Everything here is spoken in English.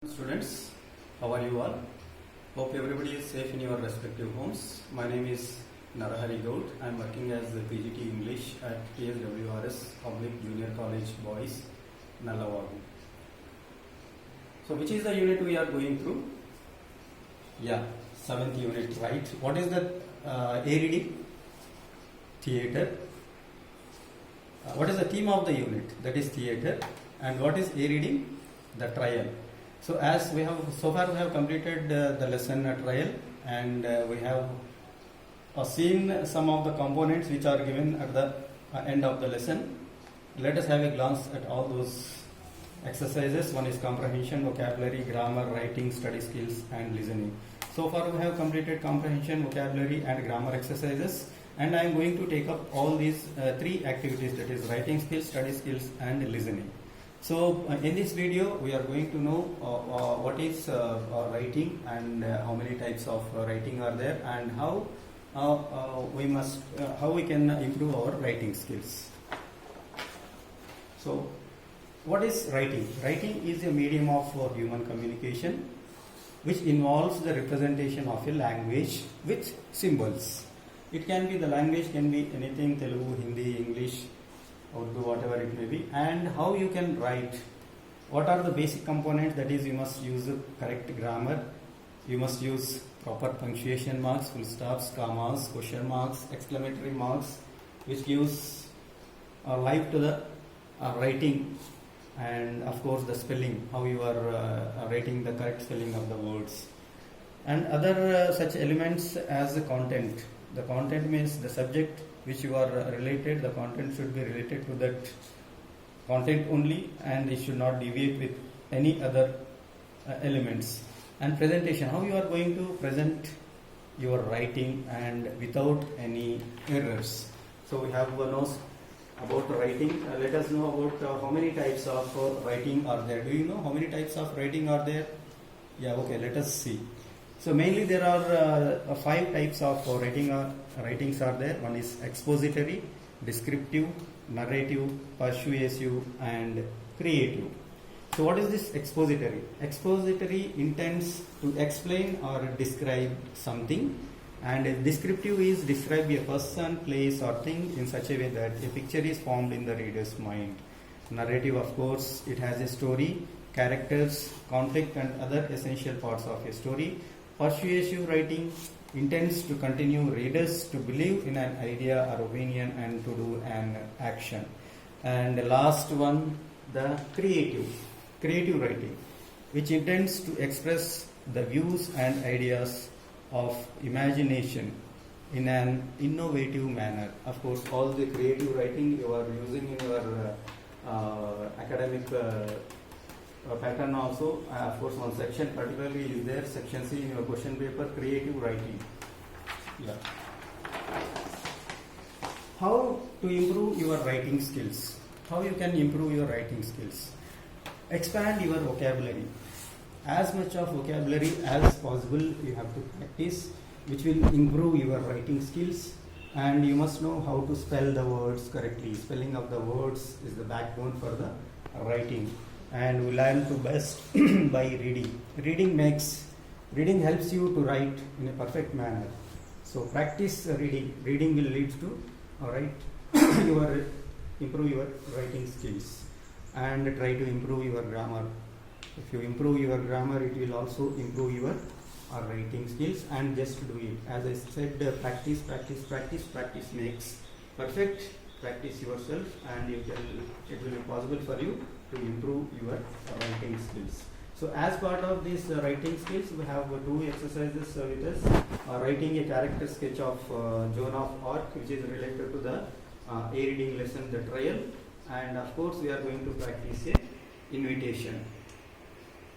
Students, how are you all? Hope everybody is safe in your respective homes. My name is Narahari Gaud. I am working as the PGT English at PSWRS Public Junior College Boys, Nallavagu. So which is the unit we are going through? Yeah, 7th unit, right? What is the ARD? Theatre. What is the theme of the unit? That is theatre. And what is ARD? The trial. So as we have so far we have completed the lesson trial, and we have seen some of the components which are given at the end of the lesson. Let us have a glance at all those exercises. One is comprehension, vocabulary, grammar, writing, study skills and listening. So far we have completed comprehension, vocabulary and grammar exercises, and I am going to take up all these three activities, that is writing skills, study skills and listening. So in this video we are going to know what is writing and how many types of writing are there, and how we can improve our writing skills. So what is writing? Writing is a medium of human communication which involves the representation of a language with symbols. It can be, the language can be anything, Telugu, Hindi, English, Urdu, whatever it may be. And how you can write, what are the basic components? That is, you must use correct grammar, you must use proper punctuation marks, full stops, commas, question marks, exclamatory marks, which gives life to the writing, and of course the spelling, how you are writing the correct spelling of the words, and other such elements as the content. The content means the subject which you are related, the content should be related to that content only, and it should not deviate with any other elements. And presentation, how you are going to present your writing and without any errors. So we have knows about writing. Let us know about how many types of writing are there. Do you know how many types of writing are there? Yeah, okay, let us see. So mainly there are 5 types of writings are there. One is expository, descriptive, narrative, persuasive and creative. So what is this expository? Expository intends to explain or describe something, and descriptive is describe a person, place or thing in such a way that a picture is formed in the reader's mind. Narrative, of course, it has a story, characters, conflict and other essential parts of a story. Persuasive writing intends to continue readers to believe in an idea or opinion and to do an action. And the last one, the creative writing, which intends to express the views and ideas of imagination in an innovative manner. Of course, all the creative writing you are using in your academic pattern also. Of course, one section particularly is there, section C in your question paper, creative writing. Yeah. How to improve your writing skills? How you can improve your writing skills? Expand your vocabulary. As much of vocabulary as possible you have to practice, which will improve your writing skills. And you must know how to spell the words correctly. Spelling of the words is the backbone for the writing. And we learn to best by reading. Reading helps you to write in a perfect manner. So practice reading. Reading will lead to improve your writing skills, and try to improve your grammar. If you improve your grammar, it will also improve your writing skills. And just do it. As I said, practice makes perfect. Practice yourself, and it will be possible for you to improve your writing skills. So as part of these writing skills, we have 2 exercises with us. Writing a character sketch of Joan of Arc, which is related to the reading lesson, the trial. And of course we are going to practice a invitation.